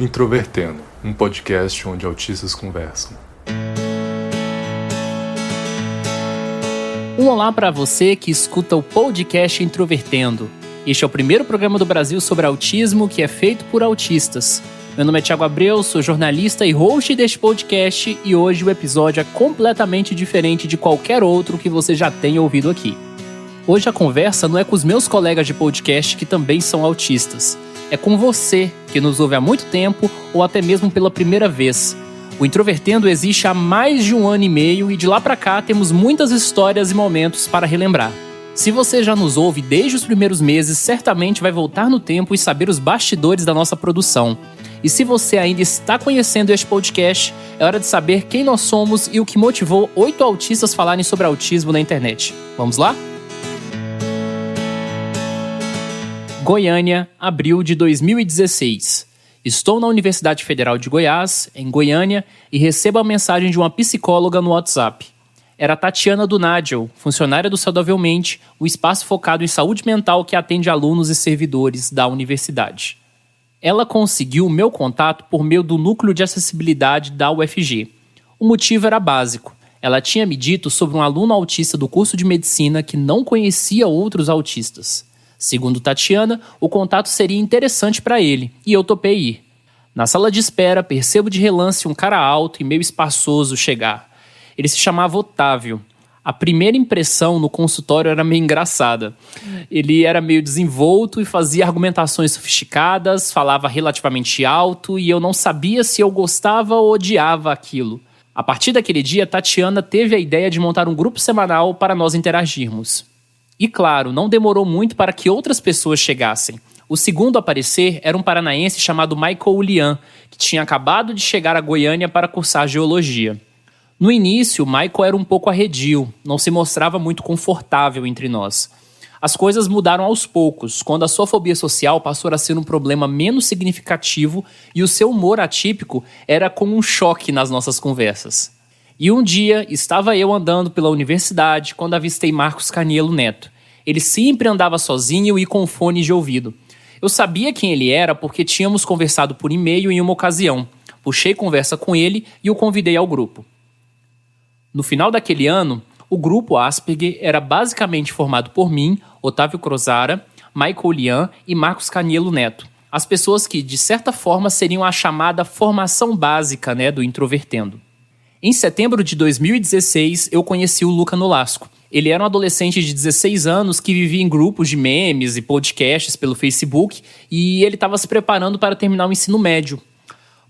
Introvertendo, um podcast onde autistas conversam. Um olá para você que escuta o podcast Introvertendo. Este é o primeiro programa do Brasil sobre autismo que é feito por autistas. Meu nome é Thiago Abreu, sou jornalista e host deste podcast e hoje o episódio é completamente diferente de qualquer outro que você já tenha ouvido aqui. Hoje a conversa não é com os meus colegas de podcast que também são autistas. É com você, que nos ouve há muito tempo ou até mesmo pela primeira vez. O Introvertendo existe há mais de 1 ano e meio e de lá pra cá temos muitas histórias e momentos para relembrar. Se você já nos ouve desde os primeiros meses, certamente vai voltar no tempo e saber os bastidores da nossa produção. E se você ainda está conhecendo este podcast, é hora de saber quem nós somos e o que motivou 8 autistas falarem sobre autismo na internet. Vamos lá? Goiânia, abril de 2016. Estou na Universidade Federal de Goiás, em Goiânia, e recebo a mensagem de uma psicóloga no WhatsApp. Era Tatiana do Nagel, funcionária do Saudavelmente, o espaço focado em saúde mental que atende alunos e servidores da universidade. Ela conseguiu o meu contato por meio do Núcleo de Acessibilidade da UFG. O motivo era básico. Ela tinha me dito sobre um aluno autista do curso de medicina que não conhecia outros autistas. Segundo Tatiana, o contato seria interessante para ele, e eu topei ir. Na sala de espera, percebo de relance um cara alto e meio espaçoso chegar. Ele se chamava Otávio. A primeira impressão no consultório era meio engraçada. Ele era meio desenvolto e fazia argumentações sofisticadas, falava relativamente alto e eu não sabia se eu gostava ou odiava aquilo. A partir daquele dia, Tatiana teve a ideia de montar um grupo semanal para nós interagirmos. E claro, não demorou muito para que outras pessoas chegassem. O segundo a aparecer era um paranaense chamado Michael Lian, que tinha acabado de chegar a Goiânia para cursar geologia. No início, Michael era um pouco arredio, não se mostrava muito confortável entre nós. As coisas mudaram aos poucos, quando a sua fobia social passou a ser um problema menos significativo e o seu humor atípico era como um choque nas nossas conversas. E um dia, estava eu andando pela universidade quando avistei Marcos Canielo Neto. Ele sempre andava sozinho e com fone de ouvido. Eu sabia quem ele era porque tínhamos conversado por e-mail em uma ocasião. Puxei conversa com ele e o convidei ao grupo. No final daquele ano, o grupo Asperger era basicamente formado por mim, Otávio Crozara, Michael Lian e Marcos Canielo Neto. As pessoas que, de certa forma, seriam a chamada formação básica, do Introvertendo. Em setembro de 2016, eu conheci o Luca Nolasco. Ele era um adolescente de 16 anos que vivia em grupos de memes e podcasts pelo Facebook e ele estava se preparando para terminar o ensino médio.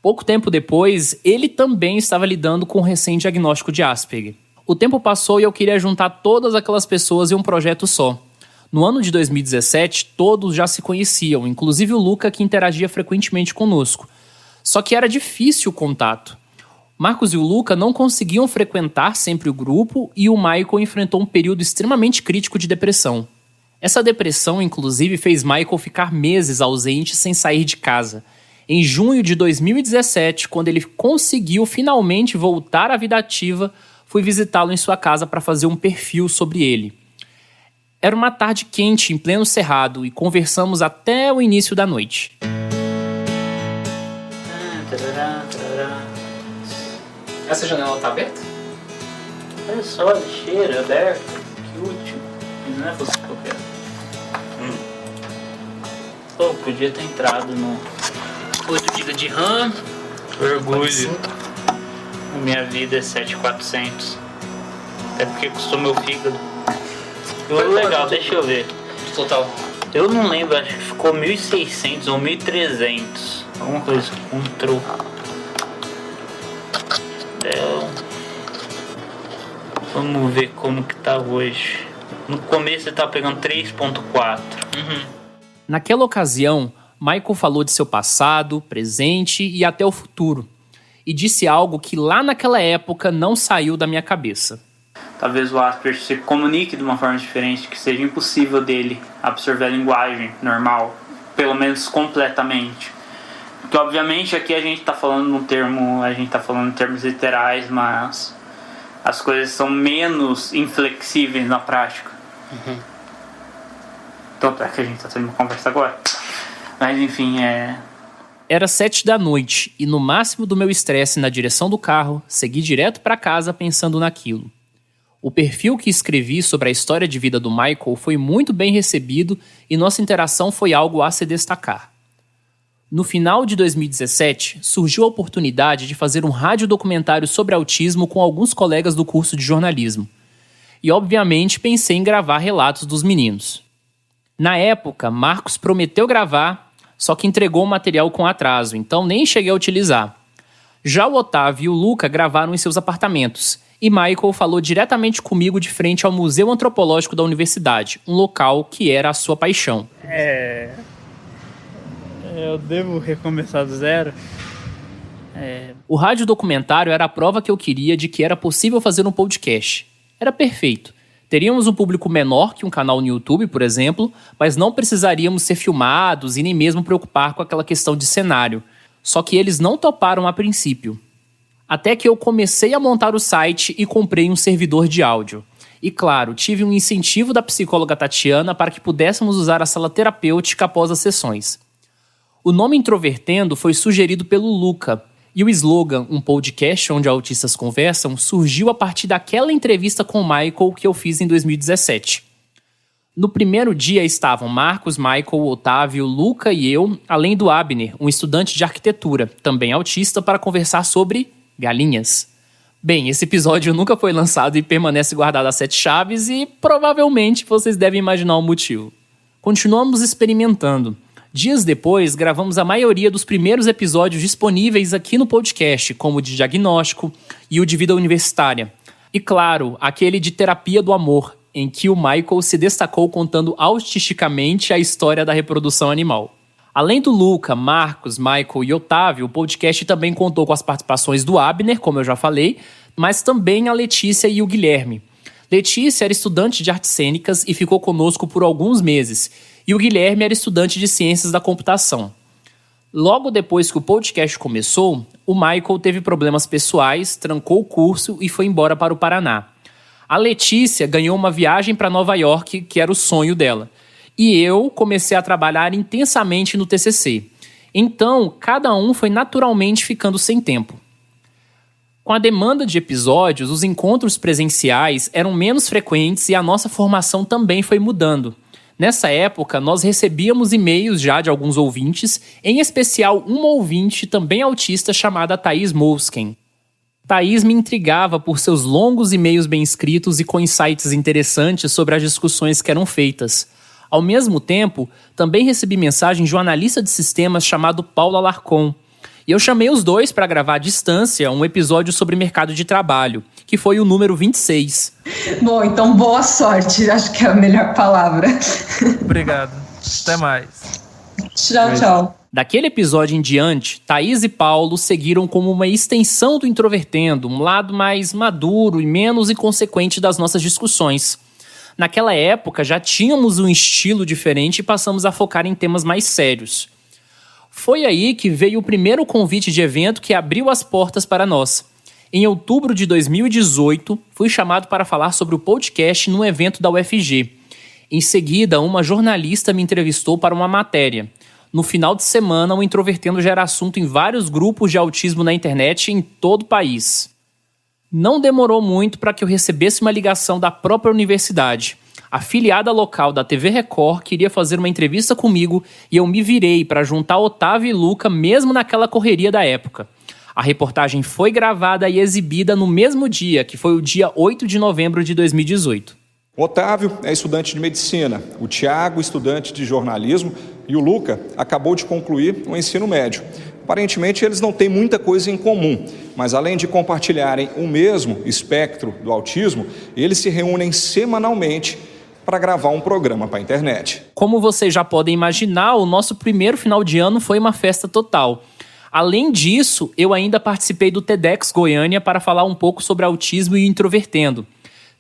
Pouco tempo depois, ele também estava lidando com o recém-diagnóstico de Asperger. O tempo passou e eu queria juntar todas aquelas pessoas em um projeto só. No ano de 2017, todos já se conheciam, inclusive o Luca, que interagia frequentemente conosco. Só que era difícil o contato. Marcos e o Luca não conseguiam frequentar sempre o grupo e o Michael enfrentou um período extremamente crítico de depressão. Essa depressão, inclusive, fez Michael ficar meses ausente sem sair de casa. Em junho de 2017, quando ele conseguiu finalmente voltar à vida ativa, fui visitá-lo em sua casa para fazer um perfil sobre ele. Era uma tarde quente em pleno cerrado e conversamos até o início da noite. Essa janela tá aberta? Olha só, lixeira aberta. Que útil. Não é você que eu quero. Pô, podia ter entrado no 8 GB de RAM. Orgulho. Minha vida é 7.400. Até porque custou meu fígado. Legal, deixa eu ver. Total. Eu não lembro, acho que ficou 1.600 ou 1.300. Alguma coisa. Control. Vamos ver como que tá hoje. No começo ele tava pegando 3.4. Naquela ocasião, Michael falou de seu passado, presente e até o futuro. E disse algo que lá naquela época não saiu da minha cabeça. Talvez o Asperger se comunique de uma forma diferente, que seja impossível dele absorver a linguagem normal, pelo menos completamente. Porque obviamente aqui a gente tá falando em termos literais, mas as coisas são menos inflexíveis na prática. Tanto é que a gente tá tendo uma conversa agora. Mas enfim, Era 7 da noite e no máximo do meu estresse na direção do carro, segui direto para casa pensando naquilo. O perfil que escrevi sobre a história de vida do Michael foi muito bem recebido e nossa interação foi algo a se destacar. No final de 2017, surgiu a oportunidade de fazer um radiodocumentário sobre autismo com alguns colegas do curso de jornalismo. E obviamente pensei em gravar relatos dos meninos. Na época, Marcos prometeu gravar, só que entregou o material com atraso, então nem cheguei a utilizar. Já o Otávio e o Luca gravaram em seus apartamentos, e Michael falou diretamente comigo de frente ao Museu Antropológico da Universidade, um local que era a sua paixão. Eu devo recomeçar do zero? O radiodocumentário era a prova que eu queria de que era possível fazer um podcast. Era perfeito. Teríamos um público menor que um canal no YouTube, por exemplo, mas não precisaríamos ser filmados e nem mesmo preocupar com aquela questão de cenário. Só que eles não toparam a princípio. Até que eu comecei a montar o site e comprei um servidor de áudio. E claro, tive um incentivo da psicóloga Tatiana para que pudéssemos usar a sala terapêutica após as sessões. O nome Introvertendo foi sugerido pelo Luca, e o slogan Um Podcast Onde Autistas Conversam surgiu a partir daquela entrevista com o Michael que eu fiz em 2017. No primeiro dia estavam Marcos, Michael, Otávio, Luca e eu, além do Abner, um estudante de arquitetura, também autista, para conversar sobre galinhas. Bem, esse episódio nunca foi lançado e permanece guardado a 7 chaves e provavelmente vocês devem imaginar o motivo. Continuamos experimentando. Dias depois, gravamos a maioria dos primeiros episódios disponíveis aqui no podcast, como o de diagnóstico e o de vida universitária. E claro, aquele de terapia do amor, em que o Michael se destacou contando autisticamente a história da reprodução animal. Além do Luca, Marcos, Michael e Otávio, o podcast também contou com as participações do Abner, como eu já falei, mas também a Letícia e o Guilherme. Letícia era estudante de artes cênicas e ficou conosco por alguns meses, e o Guilherme era estudante de ciências da computação. Logo depois que o podcast começou, o Michael teve problemas pessoais, trancou o curso e foi embora para o Paraná. A Letícia ganhou uma viagem para Nova York, que era o sonho dela. E eu comecei a trabalhar intensamente no TCC. Então, cada um foi naturalmente ficando sem tempo. Com a demanda de episódios, os encontros presenciais eram menos frequentes e a nossa formação também foi mudando. Nessa época, nós recebíamos e-mails já de alguns ouvintes, em especial uma ouvinte também autista chamada Thaís Molsken. Thaís me intrigava por seus longos e-mails bem escritos e com insights interessantes sobre as discussões que eram feitas. Ao mesmo tempo, também recebi mensagem de um analista de sistemas chamado Paulo Alarcon. E eu chamei os dois para gravar à distância um episódio sobre mercado de trabalho, que foi o número 26. Bom, então boa sorte, acho que é a melhor palavra. Obrigado. Até mais. Tchau, tchau. Daquele episódio em diante, Thaís e Paulo seguiram como uma extensão do Introvertendo, um lado mais maduro e menos inconsequente das nossas discussões. Naquela época, já tínhamos um estilo diferente e passamos a focar em temas mais sérios. Foi aí que veio o primeiro convite de evento que abriu as portas para nós. Em outubro de 2018, fui chamado para falar sobre o podcast num evento da UFG. Em seguida, uma jornalista me entrevistou para uma matéria. No final de semana, o Introvertendo já era assunto em vários grupos de autismo na internet em todo o país. Não demorou muito para que eu recebesse uma ligação da própria universidade. A afiliada local da TV Record queria fazer uma entrevista comigo e eu me virei para juntar Otávio e Luca mesmo naquela correria da época. A reportagem foi gravada e exibida no mesmo dia, que foi o dia 8 de novembro de 2018. O Otávio é estudante de medicina, o Tiago, estudante de jornalismo, e o Luca acabou de concluir o ensino médio. Aparentemente, eles não têm muita coisa em comum, mas além de compartilharem o mesmo espectro do autismo, eles se reúnem semanalmente para gravar um programa para a internet. Como vocês já podem imaginar, o nosso primeiro final de ano foi uma festa total. Além disso, eu ainda participei do TEDx Goiânia para falar um pouco sobre autismo e Introvertendo.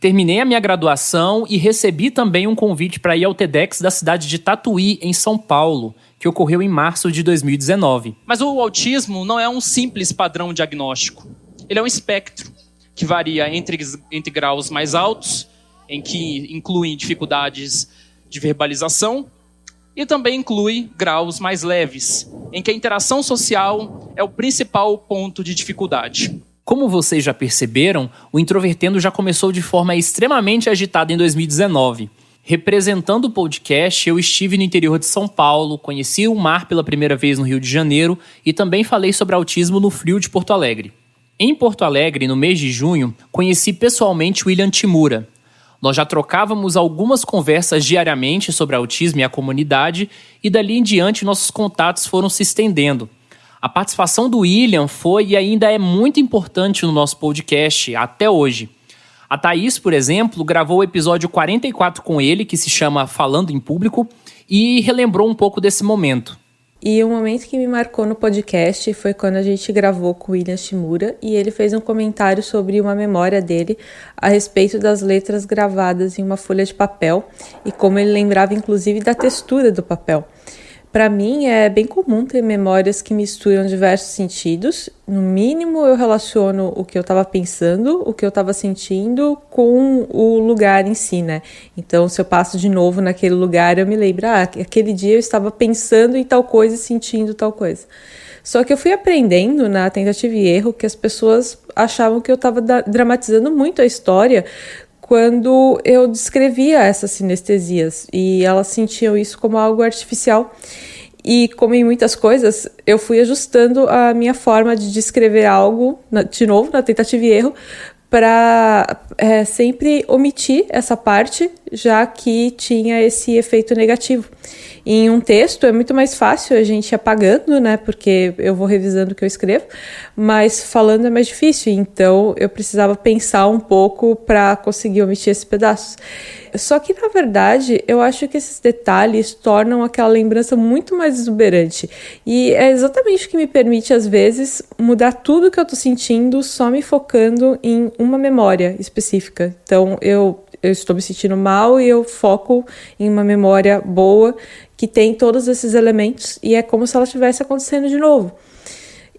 Terminei a minha graduação e recebi também um convite para ir ao TEDx da cidade de Tatuí, em São Paulo, que ocorreu em março de 2019. Mas o autismo não é um simples padrão diagnóstico. Ele é um espectro que varia entre graus mais altos, em que incluem dificuldades de verbalização, E também inclui graus mais leves, em que a interação social é o principal ponto de dificuldade. Como vocês já perceberam, o Introvertendo já começou de forma extremamente agitada em 2019. Representando o podcast, eu estive no interior de São Paulo, conheci o mar pela primeira vez no Rio de Janeiro e também falei sobre autismo no Frio de Porto Alegre. Em Porto Alegre, no mês de junho, conheci pessoalmente William Timura. Nós já trocávamos algumas conversas diariamente sobre autismo e a comunidade, e dali em diante nossos contatos foram se estendendo. A participação do William foi e ainda é muito importante no nosso podcast, até hoje. A Thaís, por exemplo, gravou o episódio 44 com ele, que se chama Falando em Público, e relembrou um pouco desse momento. E o momento que me marcou no podcast foi quando a gente gravou com o William Timura e ele fez um comentário sobre uma memória dele a respeito das letras gravadas em uma folha de papel e como ele lembrava inclusive da textura do papel. Para mim é bem comum ter memórias que misturam diversos sentidos. No mínimo eu relaciono o que eu estava pensando, o que eu estava sentindo com o lugar em si, né? Então se eu passo de novo naquele lugar eu me lembro, aquele dia eu estava pensando em tal coisa e sentindo tal coisa. Só que eu fui aprendendo na tentativa e erro que as pessoas achavam que eu estava dramatizando muito a história quando eu descrevia essas sinestesias e elas sentiam isso como algo artificial. E como em muitas coisas, eu fui ajustando a minha forma de descrever algo, de novo, na tentativa e erro, para sempre omitir essa parte, já que tinha esse efeito negativo. Em um texto é muito mais fácil a gente ir apagando, né, porque eu vou revisando o que eu escrevo, mas falando é mais difícil, então eu precisava pensar um pouco para conseguir omitir esses pedaços. Só que, na verdade, eu acho que esses detalhes tornam aquela lembrança muito mais exuberante. E é exatamente o que me permite, às vezes, mudar tudo que eu tô sentindo só me focando em uma memória específica. Então, eu estou me sentindo mal e eu foco em uma memória boa que tem todos esses elementos e é como se ela estivesse acontecendo de novo.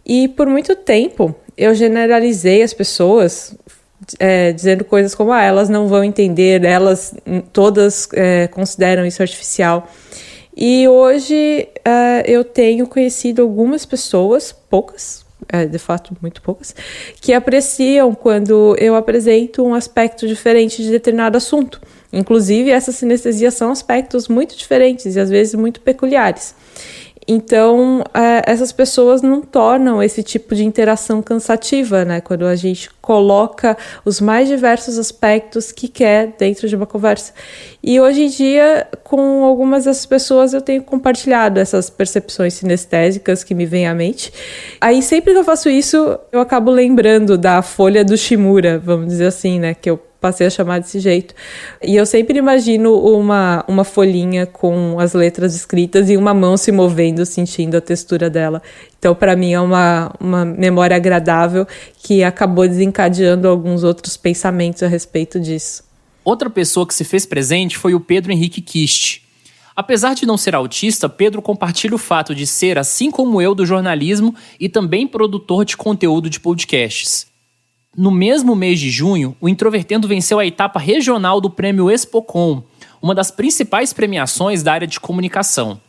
E por muito tempo, eu generalizei as pessoas dizendo coisas como elas não vão entender, elas todas consideram isso artificial. E hoje eu tenho conhecido algumas pessoas, poucas, de fato muito poucas, que apreciam quando eu apresento um aspecto diferente de determinado assunto. Inclusive, essas sinestesias são aspectos muito diferentes e às vezes muito peculiares. Então, essas pessoas não tornam esse tipo de interação cansativa, né? Quando a gente coloca os mais diversos aspectos que quer dentro de uma conversa. E hoje em dia, com algumas dessas pessoas, eu tenho compartilhado essas percepções sinestésicas que me vêm à mente. Aí, sempre que eu faço isso, eu acabo lembrando da folha do Shimura, vamos dizer assim, né? Que eu passei a chamar desse jeito. E eu sempre imagino uma folhinha com as letras escritas e uma mão se movendo, sentindo a textura dela. Então, para mim, é uma memória agradável que acabou desencadeando alguns outros pensamentos a respeito disso. Outra pessoa que se fez presente foi o Pedro Henrique Kist. Apesar de não ser autista, Pedro compartilha o fato de ser, assim como eu, do jornalismo e também produtor de conteúdo de podcasts. No mesmo mês de junho, o Introvertendo venceu a etapa regional do Prêmio Expocom, uma das principais premiações da área de comunicação.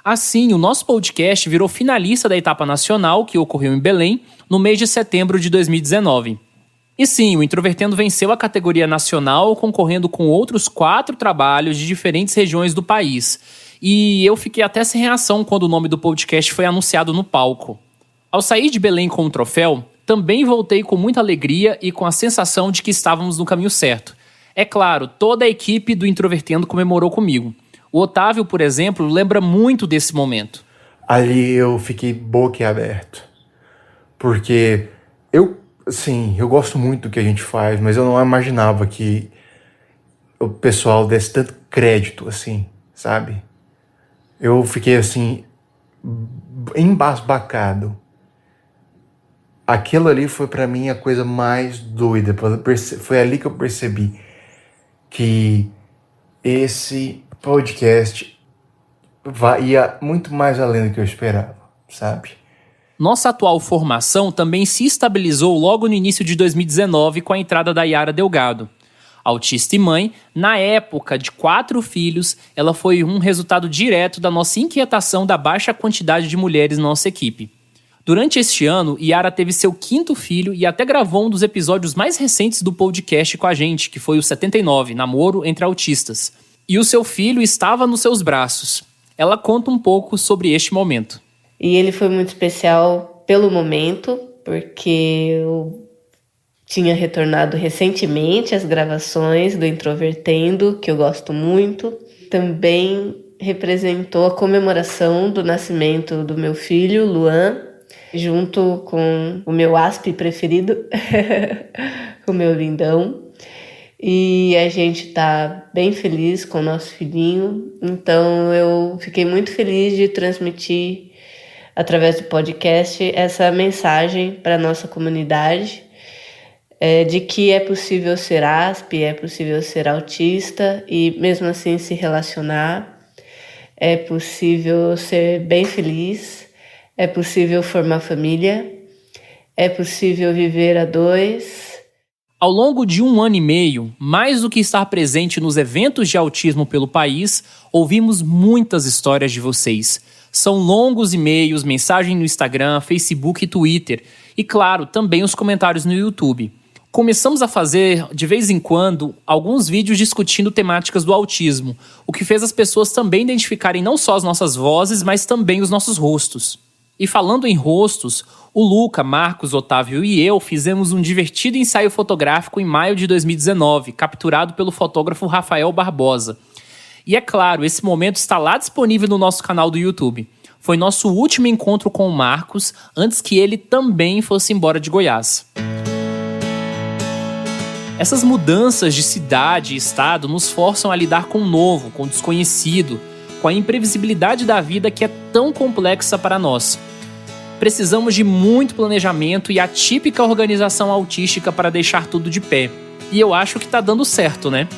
Assim, o nosso podcast virou finalista da etapa nacional, que ocorreu em Belém, no mês de setembro de 2019. E sim, o Introvertendo venceu a categoria nacional, concorrendo com outros 4 trabalhos de diferentes regiões do país. E eu fiquei até sem reação quando o nome do podcast foi anunciado no palco. Ao sair de Belém com o troféu, também voltei com muita alegria e com a sensação de que estávamos no caminho certo. É claro, toda a equipe do Introvertendo comemorou comigo. O Otávio, por exemplo, lembra muito desse momento. Ali eu fiquei boquiaberto. Porque eu gosto muito do que a gente faz, mas eu não imaginava que o pessoal desse tanto crédito, assim, sabe? Eu fiquei, assim, embasbacado. Aquilo ali foi pra mim a coisa mais doida. Foi ali que eu percebi que esse podcast ia muito mais além do que eu esperava, sabe? Nossa atual formação também se estabilizou logo no início de 2019 com a entrada da Yara Delgado. Autista e mãe, na época de 4 filhos, ela foi um resultado direto da nossa inquietação da baixa quantidade de mulheres na nossa equipe. Durante este ano, Yara teve seu 5º filho e até gravou um dos episódios mais recentes do podcast com a gente, que foi o 79, Namoro entre Autistas. E o seu filho estava nos seus braços. Ela conta um pouco sobre este momento. E ele foi muito especial pelo momento, porque eu tinha retornado recentemente às gravações do Introvertendo, que eu gosto muito. Também representou a comemoração do nascimento do meu filho, Luan, junto com o meu asp preferido, o meu lindão. E a gente tá bem feliz com o nosso filhinho. Então eu fiquei muito feliz de transmitir, através do podcast, essa mensagem para a nossa comunidade, de que é possível ser asp, é possível ser autista e mesmo assim se relacionar, é possível ser bem feliz, é possível formar família, é possível viver a 2. Ao longo de 1 ano e meio, mais do que estar presente nos eventos de autismo pelo país, ouvimos muitas histórias de vocês. São longos e-mails, mensagem no Instagram, Facebook e Twitter e, claro, também os comentários no YouTube. Começamos a fazer, de vez em quando, alguns vídeos discutindo temáticas do autismo, o que fez as pessoas também identificarem não só as nossas vozes, mas também os nossos rostos. E falando em rostos, o Luca, Marcos, Otávio e eu fizemos um divertido ensaio fotográfico em maio de 2019, capturado pelo fotógrafo Rafael Barbosa. E é claro, esse momento está lá disponível no nosso canal do YouTube. Foi nosso último encontro com o Marcos, antes que ele também fosse embora de Goiás. Essas mudanças de cidade e estado nos forçam a lidar com o novo, com o desconhecido, com a imprevisibilidade da vida que é tão complexa para nós. Precisamos de muito planejamento e a típica organização autística para deixar tudo de pé. E eu acho que está dando certo, né?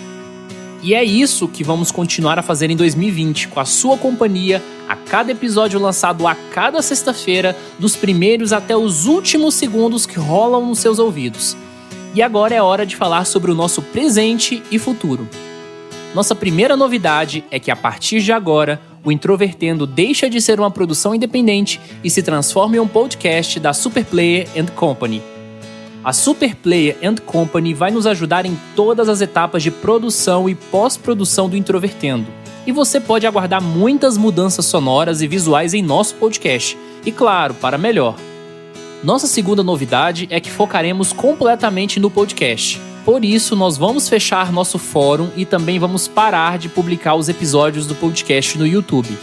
E é isso que vamos continuar a fazer em 2020, com a sua companhia, a cada episódio lançado a cada sexta-feira, dos primeiros até os últimos segundos que rolam nos seus ouvidos. E agora é hora de falar sobre o nosso presente e futuro. Nossa primeira novidade é que a partir de agora, o Introvertendo deixa de ser uma produção independente e se transforma em um podcast da Superplayer & Company. A Superplayer & Company vai nos ajudar em todas as etapas de produção e pós-produção do Introvertendo. E você pode aguardar muitas mudanças sonoras e visuais em nosso podcast. E claro, para melhor. Nossa segunda novidade é que focaremos completamente no podcast. Por isso, nós vamos fechar nosso fórum e também vamos parar de publicar os episódios do podcast no YouTube.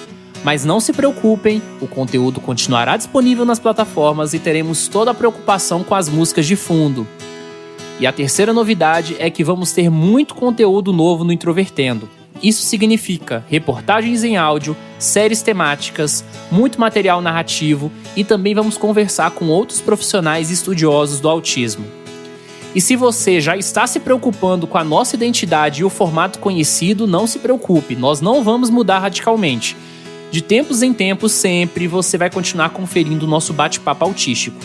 Mas não se preocupem, o conteúdo continuará disponível nas plataformas e teremos toda a preocupação com as músicas de fundo. E a terceira novidade é que vamos ter muito conteúdo novo no Introvertendo. Isso significa reportagens em áudio, séries temáticas, muito material narrativo e também vamos conversar com outros profissionais e estudiosos do autismo. E se você já está se preocupando com a nossa identidade e o formato conhecido, não se preocupe, nós não vamos mudar radicalmente. De tempos em tempos, sempre, você vai continuar conferindo o nosso bate-papo autístico.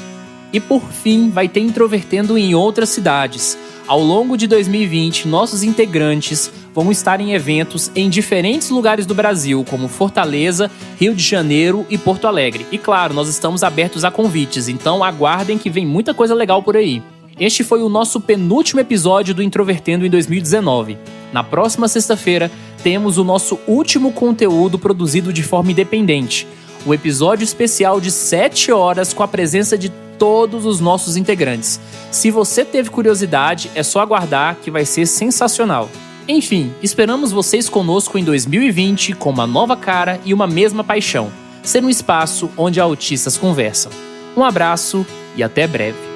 E por fim, vai ter Introvertendo em outras cidades. Ao longo de 2020, nossos integrantes vão estar em eventos em diferentes lugares do Brasil, como Fortaleza, Rio de Janeiro e Porto Alegre. E claro, nós estamos abertos a convites, então aguardem que vem muita coisa legal por aí. Este foi o nosso penúltimo episódio do Introvertendo em 2019. Na próxima sexta-feira, temos o nosso último conteúdo produzido de forma independente. Um episódio especial de 7 horas com a presença de todos os nossos integrantes. Se você teve curiosidade, é só aguardar que vai ser sensacional. Enfim, esperamos vocês conosco em 2020 com uma nova cara e uma mesma paixão. Ser um espaço onde autistas conversam. Um abraço e até breve.